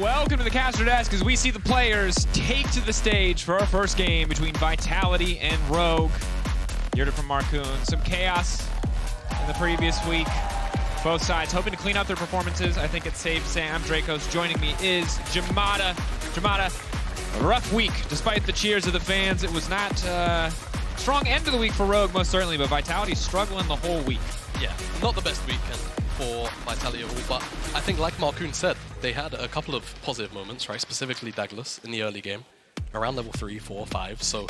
welcome to the caster desk as we see the players take to the stage for our first game between Vitality and Rogue. You heard it from Markoon. Some chaos in the previous week. Both sides hoping to clean up their performances. I think it's safe to say. I'm Drakos. Joining me is Jamada. Jamada, a rough week. Despite the cheers of the fans, it was not a strong end of the week for Rogue, most certainly, but Vitality struggling the whole week. Yeah, not the best weekend for Vitality at all, but I think like Markoon said, they had a couple of positive moments, right? Specifically Daglas in the early game, around level 3, 4, 5. So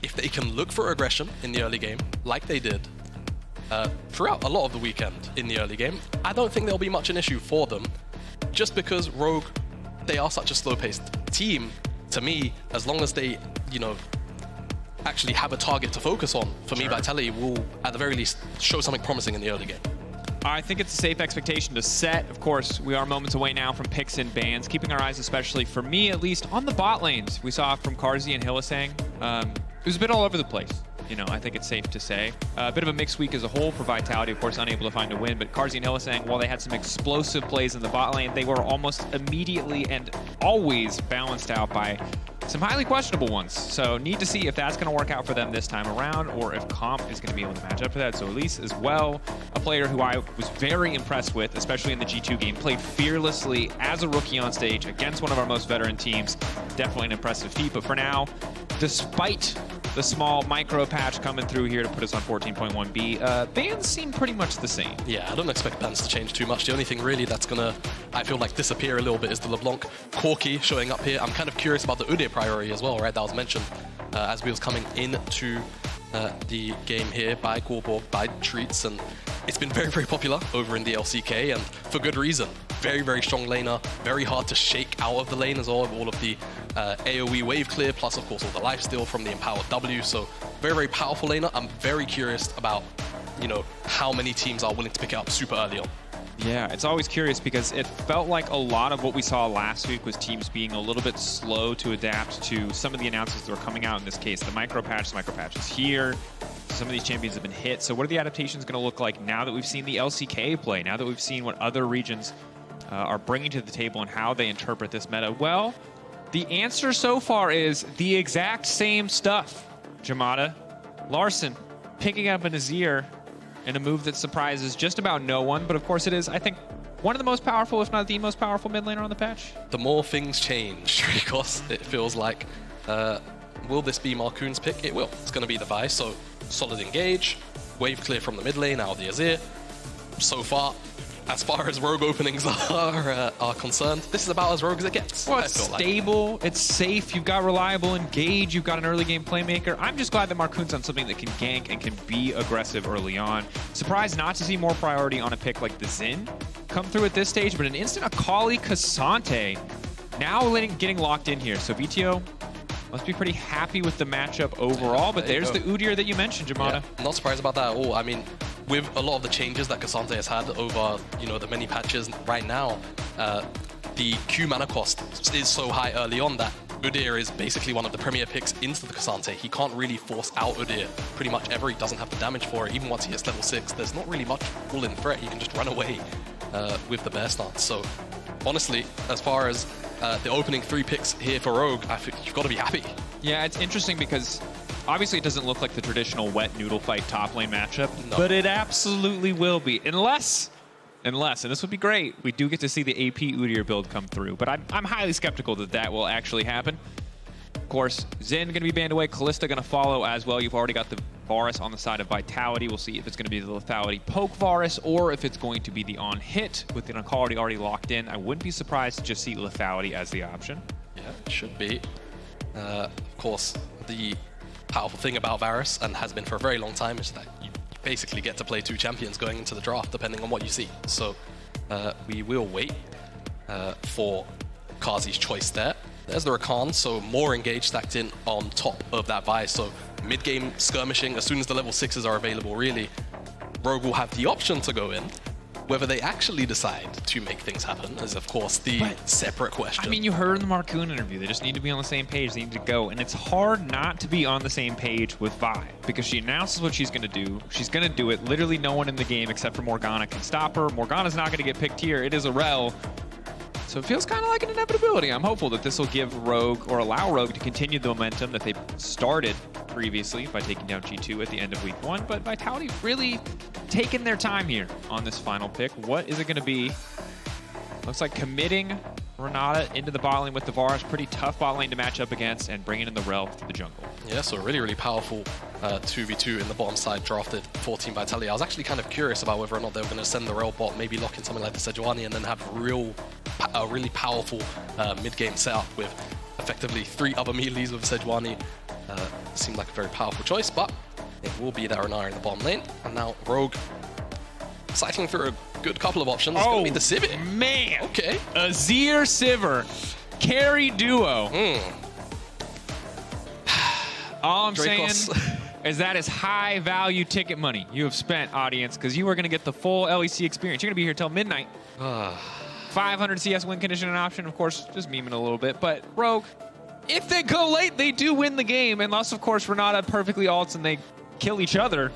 if they can look for aggression in the early game, like they did throughout a lot of the weekend in the early game, I don't think there'll be much an issue for them. Just because Rogue, they are such a slow-paced team, to me, as long as they, you know, actually have a target to focus on, for me, Vitality will, at the very least, show something promising in the early game. I think it's a safe expectation to set. Of course, we are moments away now from picks and bans, keeping our eyes, especially for me at least, on the bot lanes. We saw from Carzzy and Hylissang. It was a bit all over the place. You know, I think it's safe to say. A bit of a mixed week as a whole for Vitality, of course, unable to find a win. But Carzzy and Hylissang, while they had some explosive plays in the bot lane, they were almost immediately and always balanced out by some highly questionable ones. So need to see if that's going to work out for them this time around, or if Comp is going to be able to match up for that. Zoelys as well, a player who I was very impressed with, especially in the G2 game, played fearlessly as a rookie on stage against one of our most veteran teams. Definitely an impressive feat, but for now, despite the small micro patch coming through here to put us on 14.1b, bans seem pretty much the same. Yeah, I don't expect bans to change too much. The only thing really that's gonna, I feel like, disappear a little bit is the LeBlanc Corki showing up here. I'm kind of curious about the Udyr priority as well, right? That was mentioned as we was coming into the game here by Guldborg, by Treatz, and it's been very, very popular over in the LCK, and for good reason. Very, very strong laner, very hard to shake out of the lane as well, with all of the AoE wave clear, plus of course all the lifesteal from the empowered W, so very, very powerful laner. I'm very curious about, you know, how many teams are willing to pick it up super early on. Yeah, it's always curious because it felt like a lot of what we saw last week was teams being a little bit slow to adapt to some of the announcements that were coming out in this case. The micro patch is here. Some of these champions have been hit. So what are the adaptations going to look like now that we've seen the LCK play, now that we've seen what other regions are bringing to the table and how they interpret this meta? Well, the answer so far is the exact same stuff, Jamada. Larssen picking up an Azir in a move that surprises just about no one, but of course it is, I think, one of the most powerful, if not the most powerful mid laner on the patch. The more things change, because it feels like, will this be Markoon's pick? It will. It's going to be the VIT, so solid engage, wave clear from the mid lane, out of the Azir. So far as Rogue openings are concerned, this is about as Rogue as it gets. Well, it's stable, it's safe, you've got reliable engage, you've got an early game playmaker. I'm just glad that Markoon's on something that can gank and can be aggressive early on. Surprised not to see more priority on a pick like the Xin come through at this stage, but an instant Akali Carzzy now getting locked in here. So Vetheo must be pretty happy with the matchup overall, but there's the Udyr that you mentioned, Jamada. Yeah, not surprised about that at all. I mean, with a lot of the changes that Carzzy has had over, you know, the many patches right now, the Q mana cost is so high early on that Udyr is basically one of the premier picks into the Carzzy. He can't really force out Udyr pretty much ever. He doesn't have the damage for it. Even once he hits level 6, there's not really much full-in threat. He can just run away with the bear stance. So honestly, as far as the opening 3 picks here for Rogue, I think you've got to be happy. Yeah, it's interesting because obviously it doesn't look like the traditional wet noodle fight top lane matchup, but it absolutely will be. Unless, and this would be great, we do get to see the AP Udyr build come through, but I'm highly skeptical that that will actually happen. Of course, Xin going to be banned away, Kalista going to follow as well. You've already got the Varus on the side of Vitality. We'll see if it's going to be the lethality poke Varus or if it's going to be the on hit with the Akali already locked in. I wouldn't be surprised to just see lethality as the option. Yeah, it should be. Of course, the powerful thing about Varus, and has been for a very long time, is that you basically get to play 2 champions going into the draft, depending on what you see. So we will wait for Carzzy's choice there. There's the Rakan, so more engage stacked in on top of that VIT. So mid-game skirmishing, as soon as the level 6s are available, really, Rogue will have the option to go in. Whether they actually decide to make things happen is, of course, the separate question. I mean, you heard in the Markoon interview, they just need to be on the same page. They need to go. And it's hard not to be on the same page with Vi, because she announces what she's going to do. She's going to do it. Literally no one in the game except for Morgana can stop her. Morgana's not going to get picked here. It is a Rell. So it feels kind of like an inevitability. I'm hopeful that this will give Rogue, or allow Rogue to continue the momentum that they started previously by taking down G2 at the end of week 1. But Vitality really taking their time here on this final pick. What is it going to be? Looks like committing Renata into the bot lane with the Varus. Pretty tough bot lane to match up against, and bringing in the Rell to the jungle. Yeah, so really, really powerful 2v2 in the bottom side drafted for Team Vitality. I was actually kind of curious about whether or not they were going to send the Rell bot, maybe lock in something like the Sejuani, and then have a really powerful mid-game setup with effectively 3 other melees with Sejuani. Seemed like a very powerful choice, but it will be that Renata in the bottom lane. And now Rogue cycling through a good couple of options. It's going to be the Sivir. Man! Okay. Azir Sivir. Carry duo. All I'm Drakos. saying is that is high value ticket money you have spent, audience, because you are going to get the full LEC experience. You're going to be here till midnight. 500 CS win condition and option, of course, just memeing a little bit. But Rogue, if they go late, they do win the game. Unless, of course, Renata perfectly ults and they kill each other.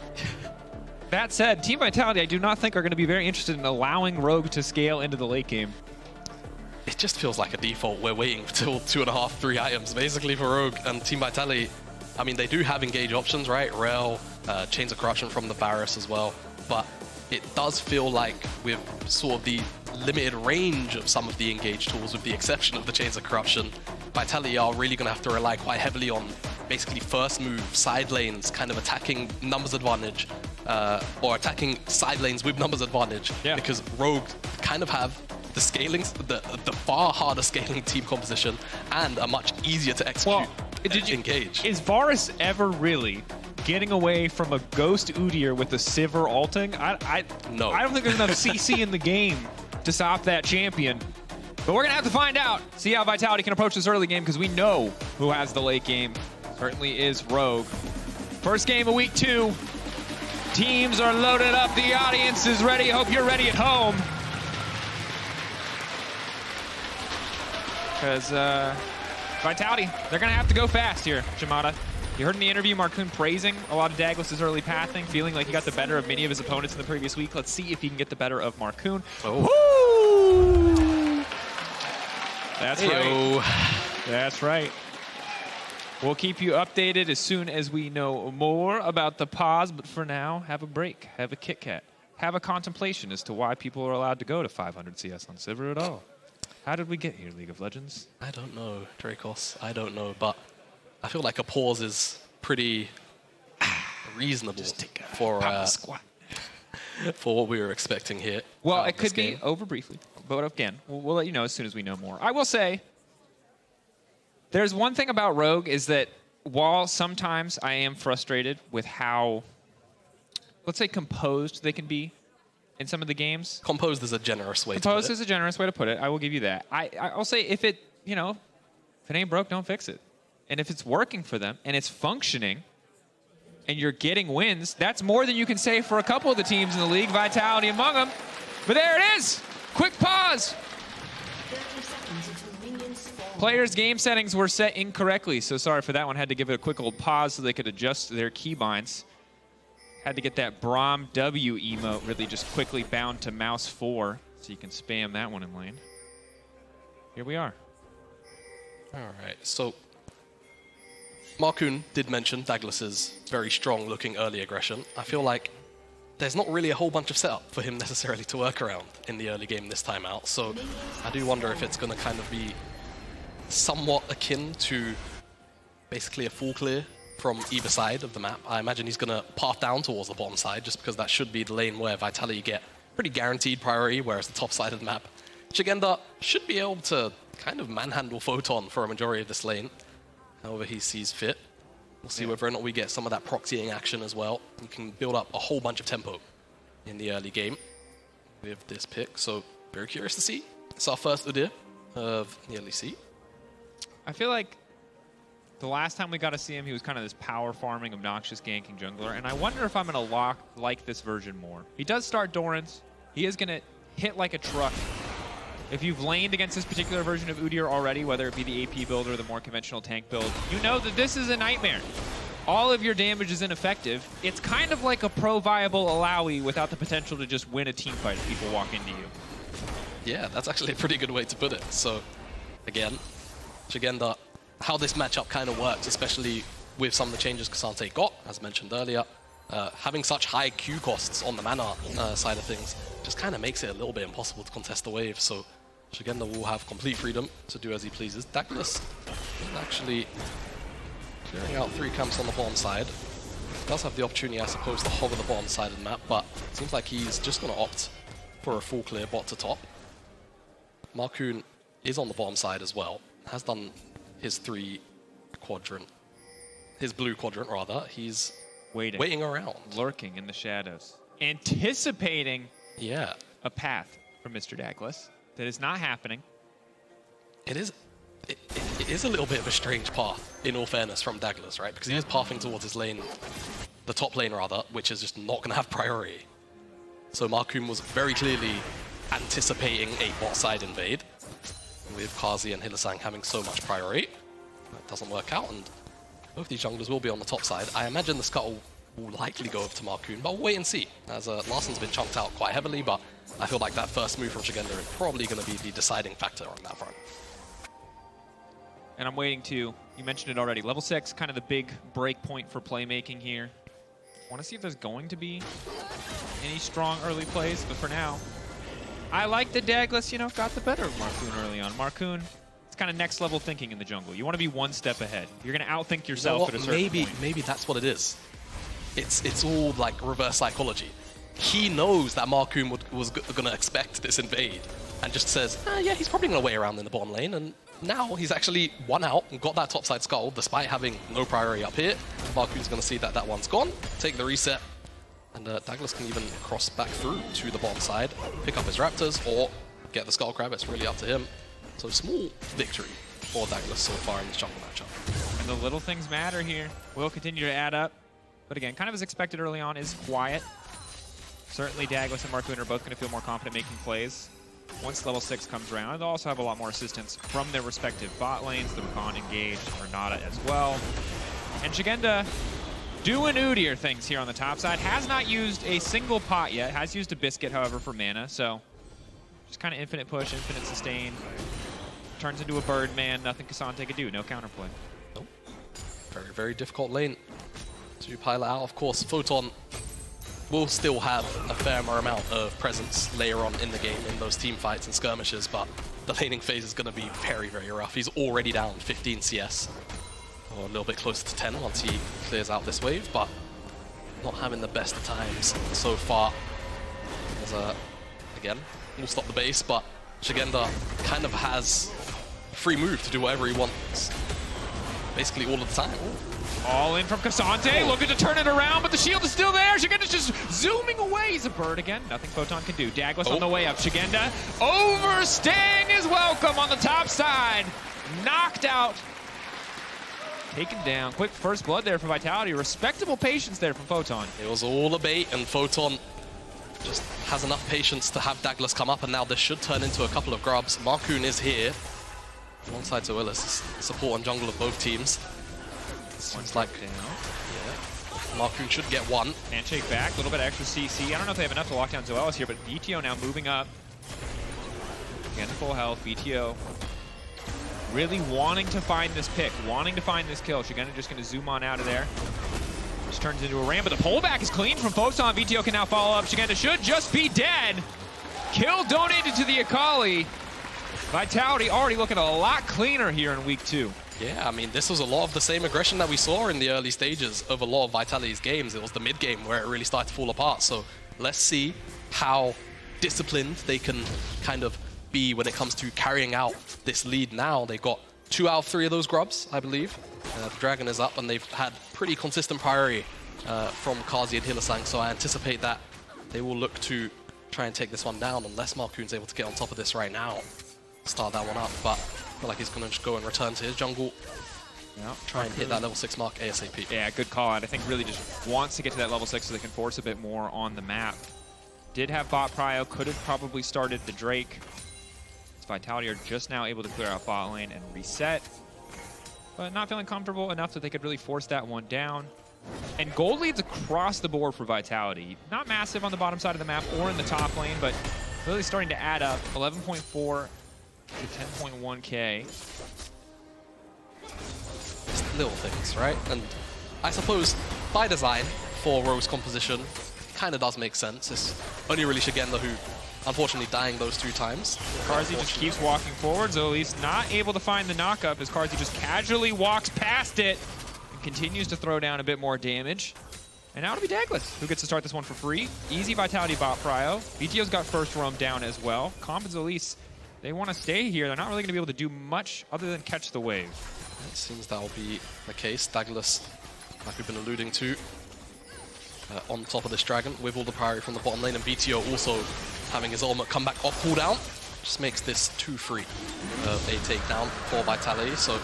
That said, Team Vitality, I do not think are going to be very interested in allowing Rogue to scale into the late game. It just feels like a default. We're waiting till 2.5, 3 items, basically, for Rogue. And Team Vitality, I mean, they do have engage options, right? Rell, Chains of Corruption from the Varus as well. But it does feel like with sort of the limited range of some of the engage tools, with the exception of the Chains of Corruption, Vitality are really going to have to rely quite heavily on basically first move, side lanes, kind of attacking numbers advantage, or attacking side lanes with numbers advantage. Yeah. Because Rogue kind of have the scaling, the far harder scaling team composition, and a much easier to execute engage. Is Varus ever really getting away from a Ghost Udyr with a Sivir ulting? No. I don't think there's enough CC in the game to stop that champion. But we're going to have to find out, see how Vitality can approach this early game, because we know who has the late game. Certainly is Rogue. First game of week 2. Teams are loaded up. The audience is ready. Hope you're ready at home. Because Vitality, they're going to have to go fast here, Jamada. You heard in the interview Markoon praising a lot of Daglas' early pathing, feeling like he got the better of many of his opponents in the previous week. Let's see if he can get the better of Markoon. Woo! That's right. That's right. We'll keep you updated as soon as we know more about the pause, but for now, have a break, have a Kit Kat, have a contemplation as to why people are allowed to go to 500 CS on Sivir at all. How did we get here, League of Legends? I don't know, Drakos. I don't know, but I feel like a pause is pretty reasonable for what we were expecting here. Well, it could be over briefly, but again, we'll let you know as soon as we know more. I will say, there's one thing about Rogue is that while sometimes I am frustrated with how, let's say, composed they can be in some of the games. Composed is a generous way to put it. Composed is a generous way to put it. I will give you that. I'll say if it ain't broke, don't fix it. And if it's working for them and it's functioning and you're getting wins, that's more than you can say for a couple of the teams in the league, Vitality among them. But there it is. Quick pause. Players' game settings were set incorrectly, so sorry for that one. Had to give it a quick old pause so they could adjust their keybinds. Had to get that Braum W emote really just quickly bound to mouse 4 so you can spam that one in lane. Here we are. All right, so Markoon did mention Daglas's very strong looking early aggression. I feel like there's not really a whole bunch of setup for him necessarily to work around in the early game this time out. So I do wonder if it's going to kind of be somewhat akin to basically a full clear from either side of the map. I imagine he's going to path down towards the bottom side just because that should be the lane where Vitality get pretty guaranteed priority, whereas the top side of the map, Szygenda should be able to kind of manhandle Photon for a majority of this lane, however he sees fit. We'll see whether or not we get some of that proxying action as well. We can build up a whole bunch of tempo in the early game with this pick, so very curious to see. It's our first Udyr of the LEC. I feel like the last time we got to see him, he was kind of this power farming, obnoxious ganking jungler, and I wonder if I'm going to like this version more. He does start Doran's. He is going to hit like a truck. If you've laned against this particular version of Udyr already, whether it be the AP build or the more conventional tank build, you know that this is a nightmare. All of your damage is ineffective. It's kind of like a pro-viable Alawi without the potential to just win a team fight if people walk into you. Yeah, that's actually a pretty good way to put it. So, again, Szygenda, how this matchup kind of works, especially with some of the changes K'Sante got, as mentioned earlier, having such high Q costs on the mana side of things just kind of makes it a little bit impossible to contest the wave. So Szygenda will have complete freedom to do as he pleases. Daglas is actually clearing out 3 camps on the bottom side. Does have the opportunity, I suppose, to hover the bottom side of the map, but it seems like he's just going to opt for a full clear bot to top. Markoon is on the bottom side as well. Has done his 3 quadrant, his blue quadrant rather. He's waiting around, lurking in the shadows, anticipating yeah a path from Mr. Daglas that is not happening. It is a little bit of a strange path, in all fairness, from Daglas, right? Because he is pathing towards his lane, the top lane rather, which is just not going to have priority. So Markoon was very clearly anticipating a bot side invade, with Carzzy and Hylissang having so much priority. That doesn't work out, and both these junglers will be on the top side. I imagine the scuttle will likely go over to Markoon, but we'll wait and see, as Larssen's been chunked out quite heavily, but I feel like that first move from Szygenda is probably going to be the deciding factor on that front. And I'm waiting to, you mentioned it already, level 6, kind of the big break point for playmaking here. Want to see if there's going to be any strong early plays, but for now, I like that Daglas, you know, got the better of Markoon early on. Markoon, it's kind of next level thinking in the jungle. You want to be one step ahead. You're going to outthink yourself at a certain point. Maybe that's what it is. It's all like reverse psychology. He knows that Markoon was going to expect this invade and just says, yeah, he's probably going to wait around in the bottom lane, and now he's actually won out and got that topside skull despite having no priority up here. Markoon's going to see that that one's gone, take the reset, and Daglas can even cross back through to the bottom side, pick up his raptors, or get the skull crab. It's really up to him. So small victory for Daglas so far in this jungle matchup. And the little things matter here. Will continue to add up. But again, kind of as expected early on, is quiet. Certainly Daglas and Markoon are both going to feel more confident making plays once level 6 comes around. They'll also have a lot more assistance from their respective bot lanes. The Rakan engaged, Renata as well. And Szygenda doing Udyr things here on the top side. Has not used a single pot yet. Has used a biscuit, however, for mana. So just kind of infinite push, infinite sustain. Turns into a bird man. Nothing K'Sante could do. No counterplay. Nope. Very, very difficult lane to pilot out. Of course, Photon will still have a fair amount of presence later on in the game in those team fights and skirmishes, but the laning phase is going to be very, very rough. He's already down 15 CS, or a little bit closer to 10 once he clears out this wave, but not having the best of times so far. As again, we'll stop the base, but Szygenda kind of has free move to do whatever he wants, basically all of the time. All in from K'Sante, looking to turn it around, but the shield is still there. Szygenda's just zooming away. He's a bird again. Nothing Photon can do. Daglas on the way up. Szygenda overstaying his welcome on the top side. Knocked out. Taken down. Quick first blood there for Vitality. Respectable patience there from Photon. It was all a bait, and Photon just has enough patience to have Daglas come up, and now this should turn into a couple of grubs. Markoon is here alongside Zoelys, support on jungle of both teams. Seems like Markoon should get one. Handshake back, a little bit extra CC. I don't know if they have enough to lock down Zoelys here, but Vetheo now moving up. Again, full health. Vetheo really wanting to find this pick, wanting to find this kill. Szygenda just going to zoom on out of there. Just turns into a ram, but the pullback is clean from Photon. Vetheo can now follow up. Szygenda should just be dead. Kill donated to the Akali. Vitality already looking a lot cleaner here in week 2. Yeah, I mean, this was a lot of the same aggression that we saw in the early stages of a lot of Vitality's games. It was the mid game where it really started to fall apart. So let's see how disciplined they can kind of be when it comes to carrying out this lead now. They got 2 out of 3 of those grubs, I believe. The Dragon is up, and they've had pretty consistent priority from Carzzy and Hylissang. So I anticipate that they will look to try and take this one down, unless Markoon's able to get on top of this right now. Start that one up, but I feel like he's going to just go and return to his jungle. Yeah, try and hit that level 6 mark ASAP. Yeah, good call out. I think really just wants to get to that level 6 so they can force a bit more on the map. Did have bot prio, could have probably started the Drake. Vitality are just now able to clear out bot lane and reset, but not feeling comfortable enough that they could really force that one down. And gold leads across the board for Vitality. Not massive on the bottom side of the map or in the top lane, but Really starting to add up. 11.4 to 10.1K. Just little things, right? And I suppose by design for Rogue's composition, kind of does make sense. It's only really Szygenda who, unfortunately, dying those 2 times. Carzzy just keeps walking forward. Zoelys not able to find the knockup as Carzzy just casually walks past it and continues to throw down a bit more damage. And now it'll be Daglas who gets to start this one for free. Easy Vitality bot prio. Vetheo's got first roam down as well. Comp and Zoelys, they want to stay here. They're not really going to be able to do much other than catch the wave. It seems that'll be the case. Daglas, like we've been alluding to, on top of this dragon with all the priority from the bottom lane, and Vetheo also having his ultimate come back off cooldown. Just makes this too free of a takedown for Vitality. So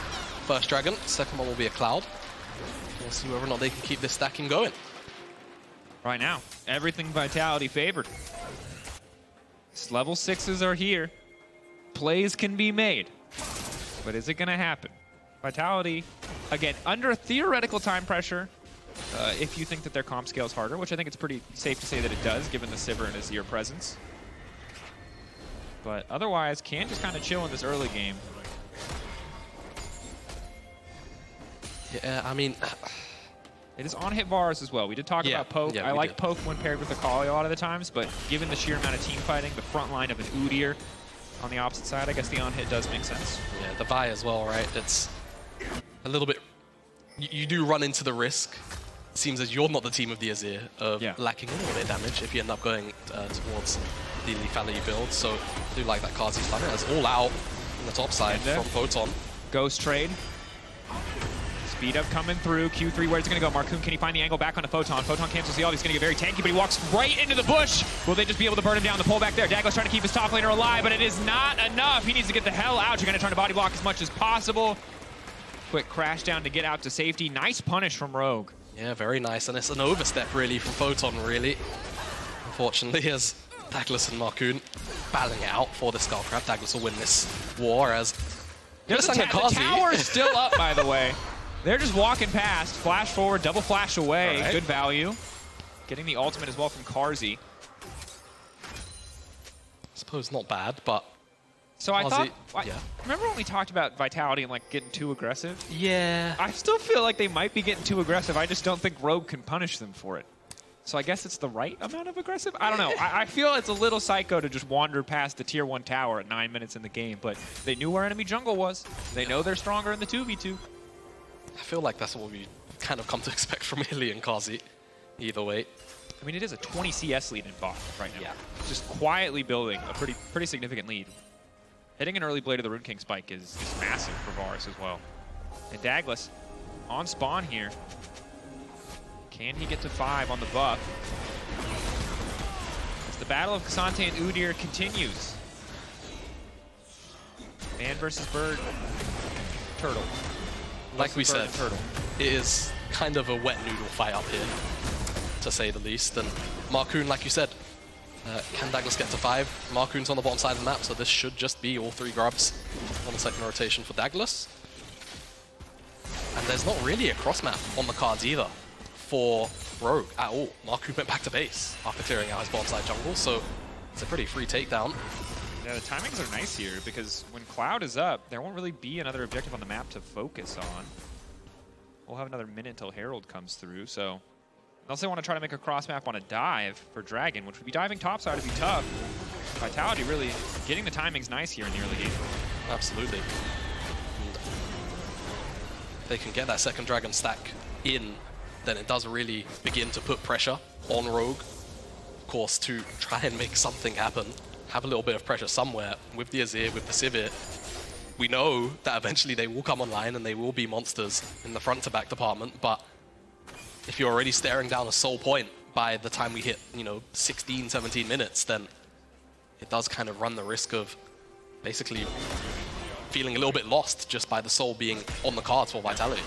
first dragon, second one will be a Cloud. We'll see whether or not they can keep this stacking going. Right now, everything Vitality favored. Level 6s are here. Plays can be made. But is it going to happen? Vitality, again, under theoretical time pressure, if you think that their comp scale is harder, which I think it's pretty safe to say that it does, given the Sivir and Azir presence. But otherwise, can just kind of chill in this early game. Yeah, I mean... It is on-hit Varus as well. We did talk about Poke. Yeah, I like Poke when paired with Akali a lot of the times, but given the sheer amount of team fighting, the front line of an Udyr on the opposite side, I guess the on-hit does make sense. Yeah, the Vi as well, right? It's a little bit... You do run into the risk. It seems as you're not the team of the Azir of lacking a little bit of damage if you end up going towards the lethality build. So I do like that Carzzy's done it. It's all out on the top side from Photon. Ghost trade. Speed up coming through. Q3, where's it going to go? Markoon, can he find the angle back onto Photon? Photon cancels the ult. He's going to get very tanky, but he walks right into the bush. Will they just be able to burn him down? The pull back there. Daglas trying to keep his top laner alive, but it is not enough. He needs to get the hell out. You're going to try to body block as much as possible. Quick crash down to get out to safety. Nice punish from Rogue. Yeah, very nice. And it's an overstep, really, from Photon, really. Unfortunately, as Daglas and Markoon battling it out for the Skullcrab. Daglas will win this war as... The tower is still up, by the way. They're just walking past. Flash forward, double flash away. Right. Good value. Getting the ultimate as well from Carzzy. I suppose not bad, but... So I thought... Remember when we talked about Vitality and like getting too aggressive? Yeah. I still feel like they might be getting too aggressive. I just don't think Rogue can punish them for it. So I guess it's the right amount of aggressive? I don't know. I feel it's a little psycho to just wander past the tier 1 tower at 9 minutes in the game, but they knew where enemy jungle was. They know they're stronger in the 2v2. I feel like that's what we kind of come to expect from Hilly and Carzzy, either way. I mean, it is a 20 CS lead in bot right now. Yeah. Just quietly building a pretty significant lead. Hitting an early Blade of the Rune King spike is massive for Varus as well. And Daglas on spawn here. Can he get to 5 on the buff? As the battle of K'Sante and Udyr continues. Man versus bird. Turtle. Like we said, it is kind of a wet noodle fight up here, to say the least. And Markoon, like you said, can Daglas get to 5? Markoon's on the bottom side of the map, so this should just be all 3 grubs on the second rotation for Daglas. And there's not really a cross map on the cards either for Rogue at all. Markoon went back to base after clearing out his bottom side jungle, so it's a pretty free takedown. Yeah, the timings are nice here because when Cloud is up, there won't really be another objective on the map to focus on. We'll have another minute until Herald comes through, so unless they want to try to make a cross map on a dive for Dragon, which would be diving topside would be tough. Vitality really getting the timings nice here in the early game. Absolutely. And if they can get that second Dragon stack in, then it does really begin to put pressure on Rogue. Of course, to try and make something happen. Have a little bit of pressure somewhere with the Azir, with the Sivir. We know that eventually they will come online and they will be monsters in the front to back department, but if you're already staring down a soul point by the time we hit, 16, 17 minutes, then it does kind of run the risk of basically feeling a little bit lost just by the soul being on the cards for Vitality.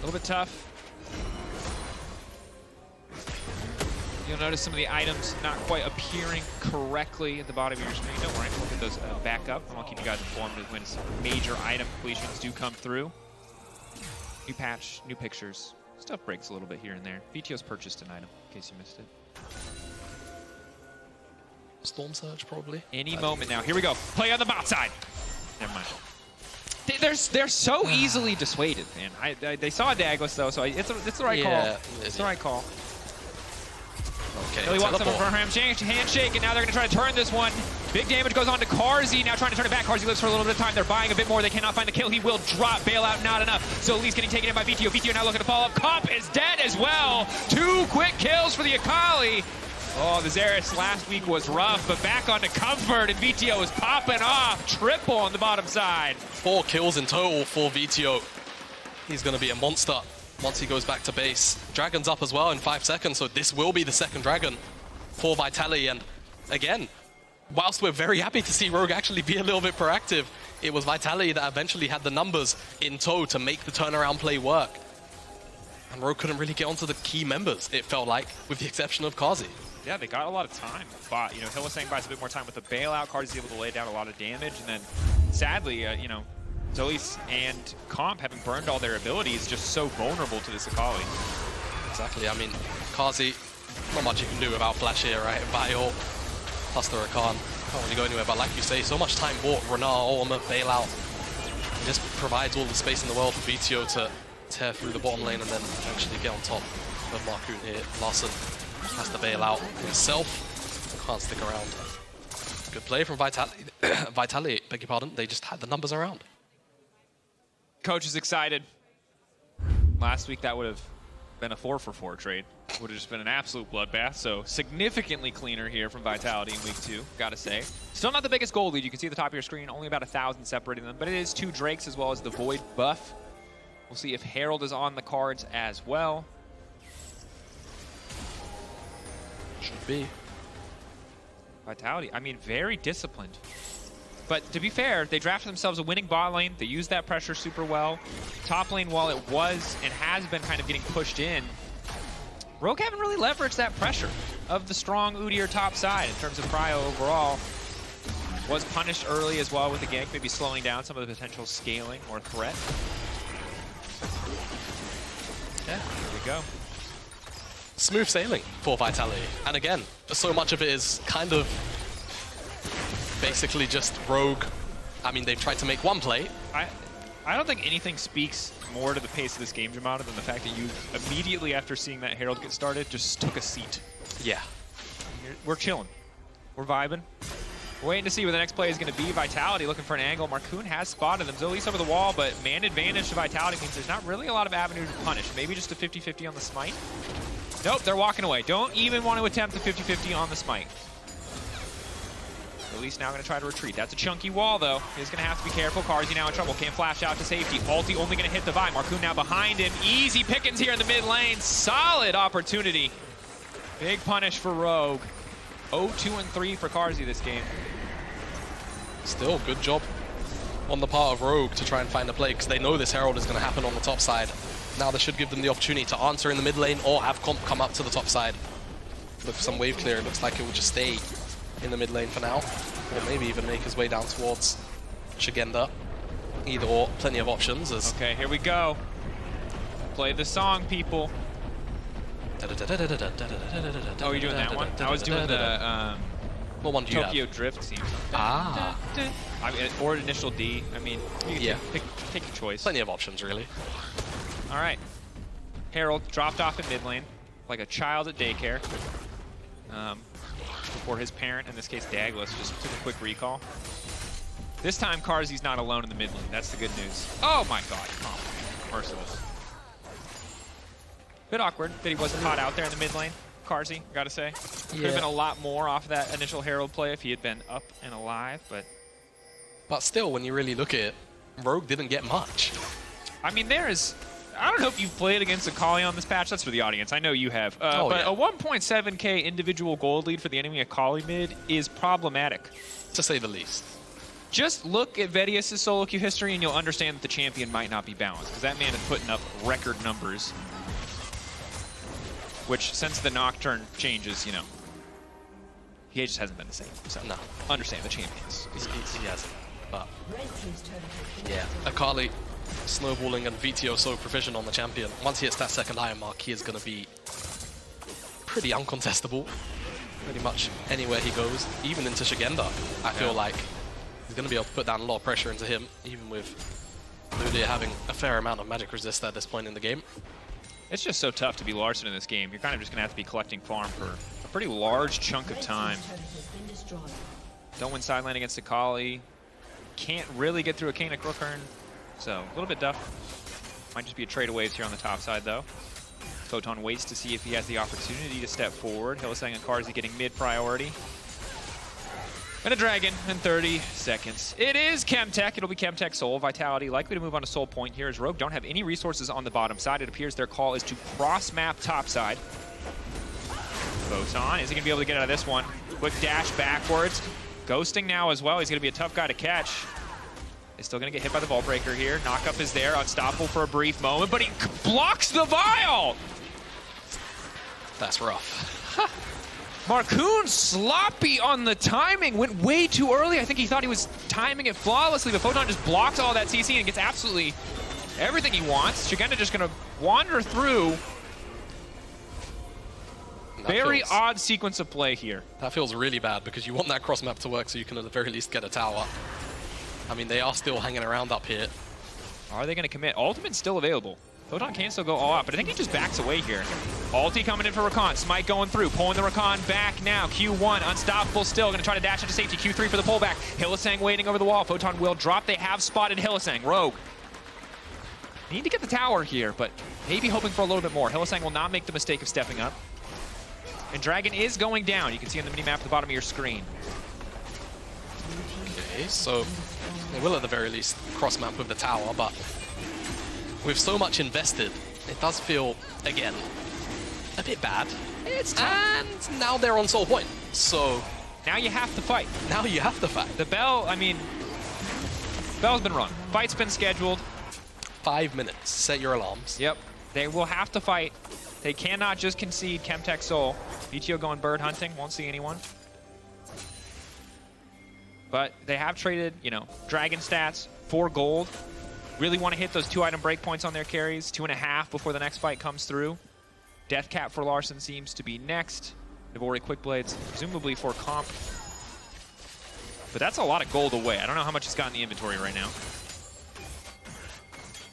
A little bit tough. You'll notice some of the items not quite appearing correctly at the bottom of your screen. Don't worry, we'll get those back up, and I'll keep you guys informed when some major item completions do come through. New patch, new pictures. Stuff breaks a little bit here and there. Vetheo's purchased an item, in case you missed it. Storm Surge, probably. Any moment now. Here we go. Play on the bot side. Never mind. They're so easily dissuaded, man. They saw Daglas though, so it's the right call. It's the right call. Okay, Really wants someone for a handshake, and now they're going to try to turn this one. Big damage goes on to Carzzy, now trying to turn it back. Carzzy lives for a little bit of time. They're buying a bit more. They cannot find the kill. He will drop. Bailout, not enough. Zoelys getting taken in by Vetheo. Vetheo now looking to follow up. Comp is dead as well. 2 quick kills for the Akali. Oh, the Xerath last week was rough, but back onto comfort, and Vetheo is popping off. Triple on the bottom side. 4 kills in total for Vetheo. He's going to be a monster once he goes back to base. Dragon's up as well in 5 seconds, so this will be the second dragon for Vitality. And again, whilst we're very happy to see Rogue actually be a little bit proactive, it was Vitality that eventually had the numbers in tow to make the turnaround play work. And Rogue couldn't really get onto the key members, it felt like, with the exception of Carzzy. Yeah, they got a lot of time. But, you know, Hylissang buys a bit more time with the bailout. Carzzy's able to lay down a lot of damage. And then, sadly, you know, Zoelys and Comp, having burned all their abilities, just so vulnerable to this Akali. Exactly. I mean, Carzzy, not much you can do without Flash here, right? Bio, plus the Rakan. Can't really go anywhere. But like you say, so much time bought. Renata, ultimate, bailout. It just provides all the space in the world for Vetheo to tear through the bottom lane and then actually get on top of Markoon here. Larssen has to bail out himself. Can't stick around. Good play from Vitality. Vitality, beg your pardon. They just had the numbers around. Coach is excited. Last week, that would have been a 4-for-4 trade. Would have just been an absolute bloodbath. So significantly cleaner here from Vitality in week 2, gotta say. Still not the biggest gold lead. You can see at the top of your screen, only about 1,000 separating them. But it is 2 Drakes as well as the Void buff. We'll see if Herald is on the cards as well. Should be. Vitality, I mean, very disciplined. But to be fair, they drafted themselves a winning bot lane. They used that pressure super well. Top lane, while it was and has been kind of getting pushed in, Rogue haven't really leveraged that pressure of the strong Udyr top side in terms of prio overall. Was punished early as well with the gank, maybe slowing down some of the potential scaling or threat. Yeah, there we go. Smooth sailing for Vitality. And again, so much of it is kind of basically just Rogue. I mean, they've tried to make one play. I don't think anything speaks more to the pace of this game, Jamada, than the fact that you immediately after seeing that Herald get started just took a seat. Yeah. We're chilling. We're vibing. We're waiting to see where the next play is going to be. Vitality looking for an angle. Markoon has spotted them. Zoelys over the wall, but man advantage to Vitality means there's not really a lot of avenue to punish. Maybe just a 50-50 on the smite. Nope, they're walking away. Don't even want to attempt the 50-50 on the smite. At least now going to try to retreat. That's a chunky wall, though. He's going to have to be careful. Carzzy now in trouble. Can't flash out to safety. Ulti only going to hit the Vi. Markoon now behind him. Easy pickings here in the mid lane. Solid opportunity. Big punish for Rogue. 0-2-3 for Carzzy this game. Still, good job on the part of Rogue to try and find a play, because they know this Herald is going to happen on the top side. Now this should give them the opportunity to answer in the mid lane or have Comp come up to the top side. Look for some wave clear. It looks like it will just stay in the mid lane for now. Or maybe even make his way down towards Szygenda. Either or, plenty of options. Okay, here we go. Play the song, people. Oh, you're doing that one? I was doing the what one do you Tokyo have? Drift theme. Ah. I mean, or initial D. I mean, you can take your choice. Plenty of options, really. All right. Herald dropped off in mid lane like a child at daycare. Before his parent, in this case Daglas, just took a quick recall. This time Carzzy's not alone in the mid lane. That's the good news. Oh my god. Oh, merciless. Bit awkward that he wasn't caught out there in the mid lane. Carzzy, gotta say. Could have been a lot more off that initial Herald play if he had been up and alive, but... But still, when you really look at it, Rogue didn't get much. I mean, there is... I don't know if you've played against Akali on this patch. That's for the audience. I know you have. But a 1.7k individual gold lead for the enemy Akali mid is problematic. To say the least. Just look at Vetheo' solo queue history and you'll understand that the champion might not be balanced, because that man is putting up record numbers. Which, since the Nocturne changes, you know, he just hasn't been the same. So, no. Understand the champion He hasn't. But, yeah. Akali snowballing and Vetheo so proficient on the champion. Once he hits that second iron mark, he is going to be pretty uncontestable. pretty much anywhere he goes, even into Szygenda. I feel like he's going to be able to put down a lot of pressure into him, even with Udyr having a fair amount of magic resist at this point in the game. It's just so tough to be Larssen in this game. You're kind of just going to have to be collecting farm for a pretty large chunk of time. Don't win side lane against Akali. Can't really get through a Kane at Crookern. So, a little bit tough. Might just be a trade of waves here on the top side, though. Photon waits to see if he has the opportunity to step forward. Hylissang and Carzzy getting mid priority. And a dragon in 30 seconds. It is Chemtech. It'll be Chemtech Soul. Vitality likely to move on to Soul Point here as Rogue don't have any resources on the bottom side. It appears their call is to cross-map top side. Photon, is he going to be able to get out of this one? Quick dash backwards. Ghosting now as well. He's going to be a tough guy to catch. He's still going to get hit by the Vault Breaker here. Knockup is there. Unstoppable for a brief moment, but he blocks the vial! That's rough. Markoon sloppy on the timing, went way too early. I think he thought he was timing it flawlessly, but Photon just blocks all that CC and gets absolutely everything he wants. Szygenda just gonna wander through. Very odd sequence of play here. That feels really bad because you want that cross map to work so you can at the very least get a tower. I mean, they are still hanging around up here. Are they gonna commit? Ultimate's still available. Photon can still go all out, but I think he just backs away here. Ulti coming in for Rakan. Smite going through, pulling the Rakan back now. Q1, unstoppable still. Gonna try to dash into safety. Q3 for the pullback. Hylissang waiting over the wall. Photon will drop. They have spotted Hylissang. Rogue. Need to get the tower here, but maybe hoping for a little bit more. Hylissang will not make the mistake of stepping up. And Dragon is going down. You can see on the minimap at the bottom of your screen. Okay, so they will at the very least cross map with the tower, but with so much invested, it does feel, again, a bit bad. It's tough. And now they're on Soul Point, so now you have to fight. Now you have to fight. The bell, I mean, bell's been rung. Fight's been scheduled. 5 minutes. Set your alarms. Yep. They will have to fight. They cannot just concede Chemtech Soul. Vetheo going bird hunting. Won't see anyone. But they have traded, you know, dragon stats for gold. Really want to hit those 2-item breakpoints on their carries. 2.5 before the next fight comes through. Death cap for Larssen seems to be next. Navori Quick Blades, presumably for comp. But that's a lot of gold away. I don't know how much he's got in the inventory right now.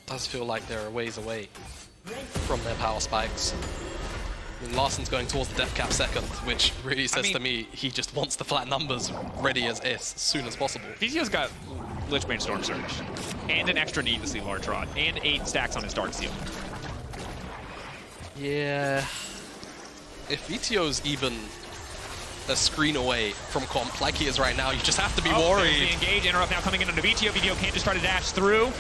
Does feel like they're a ways away from their power spikes. I mean, Larssen's going towards the death cap second, which really says to me he just wants the flat numbers ready as soon as possible. Vetheo's got Lichbane Storm Surge, and an extra needlessly large rod, and 8 stacks on his Dark Seal. Yeah. If Vetheo's even a screen away from comp like he is right now, you just have to be worried. The engage, interrupt now coming in onto Vetheo. Vetheo can't just try to dash through.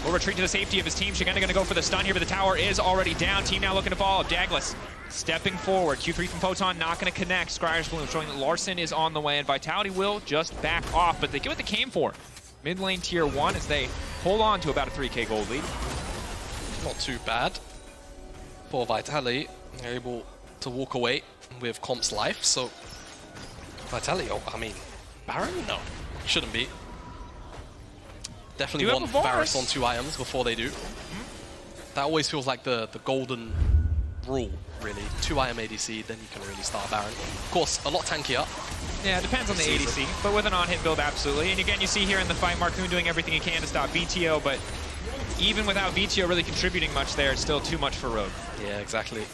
Will retreat to the safety of his team. Szygenda going to go for the stun here, but the tower is already down. Team now looking to follow. Daglas stepping forward. Q3 from Photon, not going to connect. Scryer's Bloom showing that Larssen is on the way, and Vitality will just back off, but they get what they came for. Mid lane tier 1 as they hold on to about a 3k gold lead. Not too bad for Vitality. They're able to walk away with comp's life, so Vitality, oh, I mean, Baron? No, shouldn't be. Definitely want Varus on 2 items before they do. That always feels like the golden rule, really. 2-item ADC, then you can really start Baron. Of course, a lot tankier. Yeah, it depends on the ADC, but with an on-hit build, absolutely. And again, you see here in the fight, Markoon doing everything he can to stop Vetheo, but even without Vetheo really contributing much there, it's still too much for Rogue. Yeah, exactly.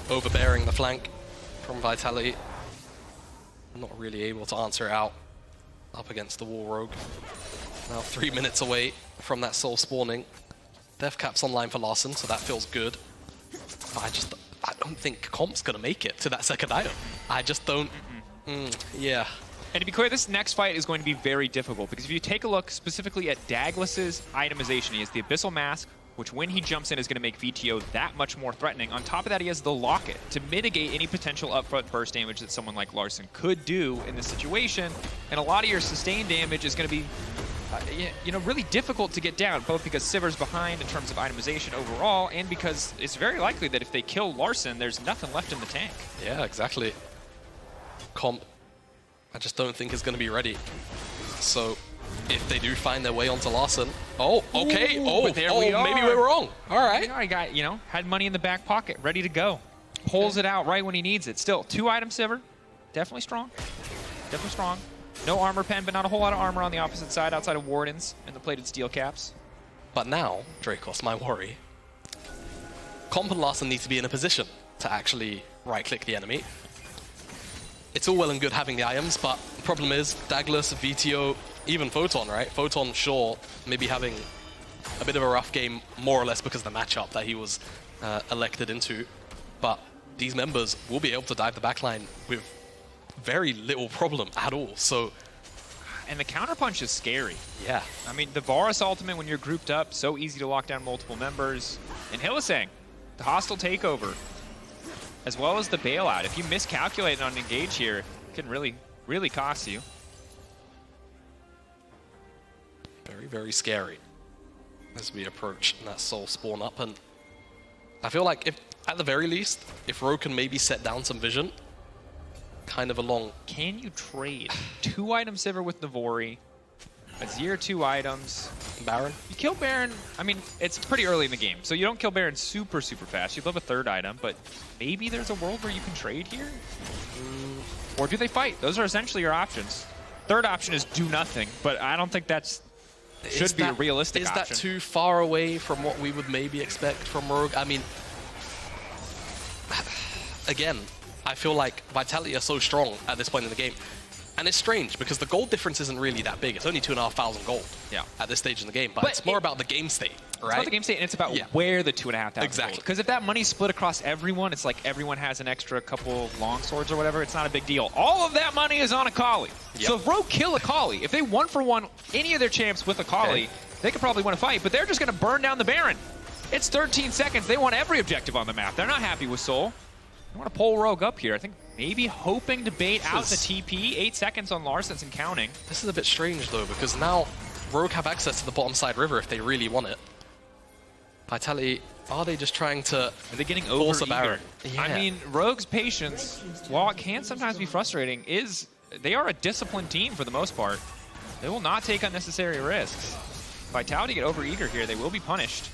Overbearing the flank from Vitality. Not really able to answer it out up against the wall Rogue. Now 3 minutes away from that soul spawning. Death cap's online for Larssen, so that feels good. But I don't think comp's gonna make it to that second item. I just don't. Yeah. And to be clear, this next fight is going to be very difficult because if you take a look specifically at Daglas's itemization, he has the Abyssal Mask, which when he jumps in is going to make Vetheo that much more threatening. On top of that, he has the Locket to mitigate any potential upfront burst damage that someone like Larssen could do in this situation. And a lot of your sustained damage is going to be you know, really difficult to get down, both because Sivir's behind in terms of itemization overall, and because it's very likely that if they kill Larssen, there's nothing left in the tank. Yeah, exactly. Comp, I just don't think is going to be ready. So if they do find their way onto Larssen, oh, okay, Ooh, there we are. Maybe we're wrong. All right. I got, you know, had money in the back pocket, ready to go. Pulls it out right when he needs it. Still, 2 items Sivir. definitely strong. Definitely strong. No armor pen, but not a whole lot of armor on the opposite side outside of Wardens and the plated steel caps. But now, Drakos, my worry, Comp and Larssen need to be in a position to actually right-click the enemy. It's all well and good having the items, but the problem is Daglas, Vetheo, even Photon, right? Photon, sure, maybe having a bit of a rough game, more or less because of the matchup that he was elected into. But these members will be able to dive the backline with very little problem at all. So, and the counterpunch is scary. Yeah. I mean, the Varus ultimate when you're grouped up, so easy to lock down multiple members. And Hylissang, the hostile takeover, as well as the bailout. If you miscalculate on engage here, it can really, really cost you. Very, very scary as we approach that soul spawn up. And I feel like, if at the very least, if Rogue can maybe set down some vision, kind of along. Can you trade 2-item Sivir with Navori, Azir 2 items, Baron? You kill Baron, I mean, it's pretty early in the game, so you don't kill Baron super, super fast. You'd love a 3rd item, but maybe there's a world where you can trade here? Or do they fight? Those are essentially your options. 3rd option is do nothing, but I don't think that's should be a realistic option. Is that too far away from what we would maybe expect from Rogue? I mean, again, I feel like Vitality are so strong at this point in the game. And it's strange because the gold difference isn't really that big. It's only 2,500 gold at this stage in the game. But it's more about the game state, right? It's about the game state, and it's about where the 2,500 exactly. Because if that money's split across everyone, it's like everyone has an extra couple of long swords or whatever, it's not a big deal. All of that money is on Akali. So if Rogue kill Akali, if they 1-for-1 any of their champs with Akali, they could probably win a fight, but they're just going to burn down the Baron. It's 13 seconds. They want every objective on the map. They're not happy with Soul. They want to pull Rogue up here. I think maybe hoping to bait out the TP. 8 seconds on Larsson's and counting. This is a bit strange, though, because now Rogue have access to the bottom side river if they really want it. Vitality, are they just trying to Are they getting force a over Baron? Yeah. I mean, Rogue's patience, while it can sometimes be frustrating, they are a disciplined team for the most part. They will not take unnecessary risks. Vitality get over-eager here. They will be punished.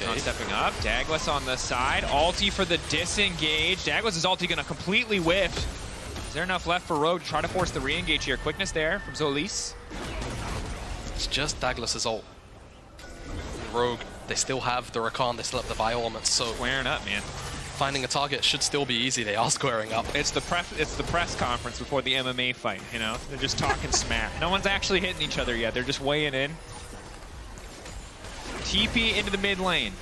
Not stepping up. Daglas on the side. Ulti for the disengage. Daglas' ulti going to completely whiff. Is there enough left for Rogue to try to force the re-engage here? Quickness there from Zoelys. It's just Daglas' ult. Rogue, they still have the Rakan, they still have the bio elements, so Squaring up, man. finding a target should still be easy. They are squaring up. It's the press conference before the MMA fight, you know? They're just talking smack. No one's actually hitting each other yet. They're just weighing in. TP into the mid lane.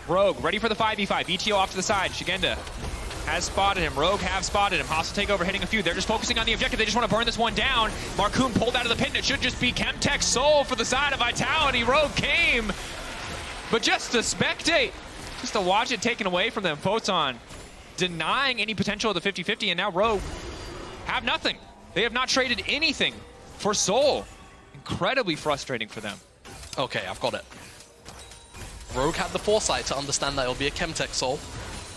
Rogue ready for the 5v5. Vetheo off to the side. Szygenda has spotted him. Rogue have spotted him. Hostile takeover hitting a few. They're just focusing on the objective. They just want to burn this one down. Markoon pulled out of the pit. It should just be Chemtech Soul for the side of Vitality. Rogue came, but just to spectate. Just to watch it taken away from them. Photon denying any potential of the 50-50, and now Rogue have nothing. They have not traded anything for Soul. Incredibly frustrating for them. Okay, I've got it. Rogue had the foresight to understand that it'll be a Chemtech Soul.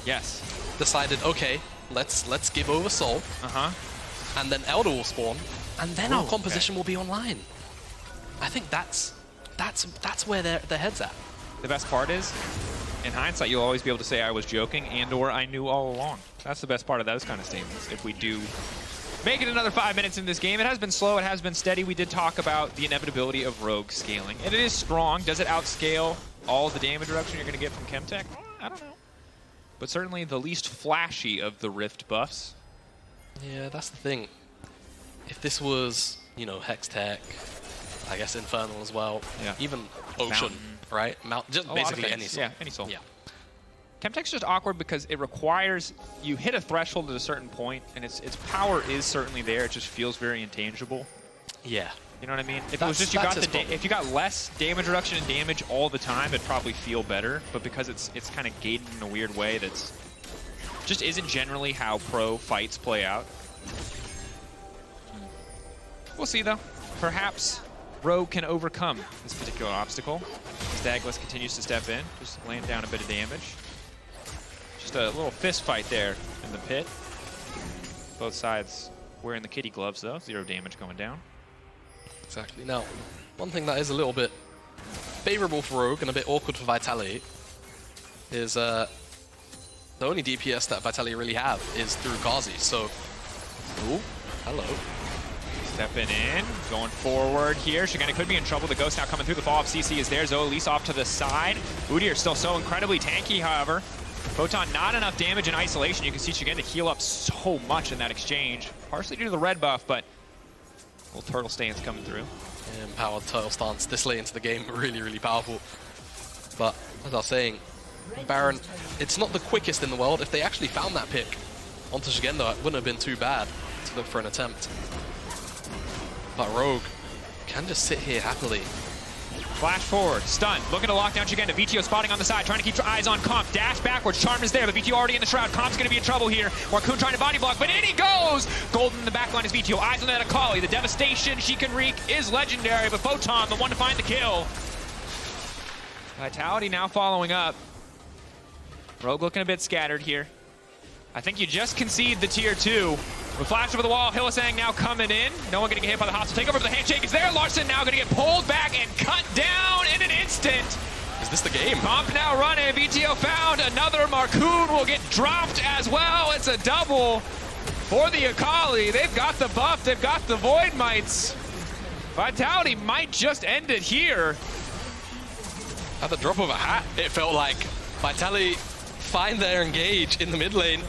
Yes. Decided, okay, let's give over Soul. And then Elder will spawn, and then our composition will be online. I think that's where their head's at. The best part is, in hindsight, you'll always be able to say I was joking and/or I knew all along. That's the best part of those kind of statements. If we do make it another 5 minutes in this game, it has been slow, it has been steady. We did talk about the inevitability of Rogue scaling, and it is strong. Does it outscale all the damage reduction you're going to get from Chemtech? I don't know. But certainly the least flashy of the Rift buffs. Yeah, that's the thing. If this was, you know, Hextech, I guess Infernal as well, even Ocean, Mountain. right? Just basically any soul. Yeah, any soul. Yeah. Chemtech's just awkward because it requires you hit a threshold at a certain point, and its power is certainly there. It just feels very intangible. Yeah. You know what I mean? If it was just if you got less damage reduction and damage all the time, it'd probably feel better. But because it's kind of gated in a weird way, that's just isn't generally how pro fights play out. We'll see though. Perhaps Rogue can overcome this particular obstacle as Daglas continues to step in, just laying down a bit of damage. Just a little fist fight there in the pit. Both sides wearing the kitty gloves though. 0 damage going down. Exactly. Now, one thing that is a little bit favorable for Rogue and a bit awkward for Vitality is the only DPS that Vitality really have is through Carzzy. So, ooh, hello. Stepping in, going forward here. Szygenda could be in trouble. The Ghost now coming through. The fall of CC is there. Zoelys off to the side. Udyr still so incredibly tanky, however. Photon not enough damage in isolation. You can see Szygenda heal up so much in that exchange. Partially due to the red buff, but little turtle stance coming through. Empowered turtle stance this late into the game, really, really powerful. But as I was saying, Baron, it's not the quickest in the world. If they actually found that pick onto Szygenda, it wouldn't have been too bad to look for an attempt. But Rogue can just sit here happily. Flash forward, stun, looking to lock down Szygenda. Vetheo spotting on the side, trying to keep your eyes on Comp. Dash backwards, Charm is there, but Vetheo already in the shroud. Comp's going to be in trouble here. Markoon trying to body block, but in he goes! Golden in the backline is Vetheo. Eyes on that Akali. The devastation she can wreak is legendary, but Photon, the one to find the kill. Vitality now following up. Rogue looking a bit scattered here. I think you just concede the tier 2. With flash over the wall, Hylissang now coming in. No one going to get hit by the hostile takeover, but the handshake is there. Larssen now going to get pulled back and cut down in an instant. Is this the game? Comp now running. Vetheo found another. Markoon will get dropped as well. It's a double for the Akali. They've got the buff. They've got the Void Mites. Vitality might just end it here. At the drop of a hat, it felt like Vitality find their engage in the mid lane.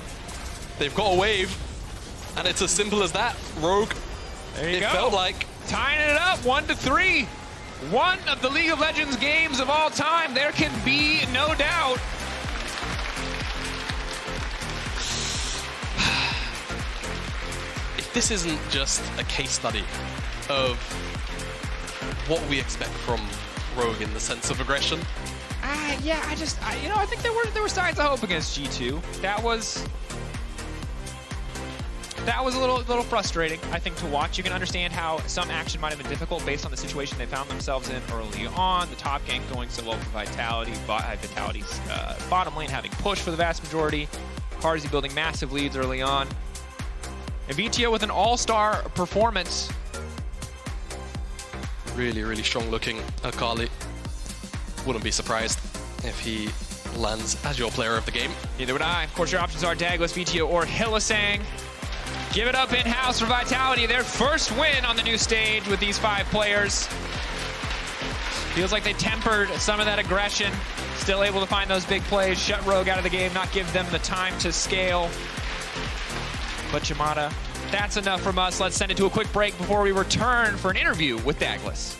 They've got a wave. And it's as simple as that. Rogue, there you go. It felt like. Tying it up, 1-3. One of the League of Legends games of all time. There can be no doubt. If this isn't just a case study of what we expect from Rogue in the sense of aggression. Yeah, I think there were signs of hope against G2. That was a little frustrating, I think, to watch. You can understand how some action might have been difficult based on the situation they found themselves in early on. The top gank going so low for Vitality, Vitality's bottom lane having pushed for the vast majority. Carzzy building massive leads early on. And Vetheo with an all-star performance. Really, really strong looking Akali. Wouldn't be surprised if he lands as your player of the game. Neither would I. Of course, your options are Daglas, Vetheo, or Hylissang. Give it up in-house for Vitality. Their first win on the new stage with these 5 players. Feels like they tempered some of that aggression. Still able to find those big plays, shut Rogue out of the game, not give them the time to scale. But Jamada, that's enough from us. Let's send it to a quick break before we return for an interview with Daglas.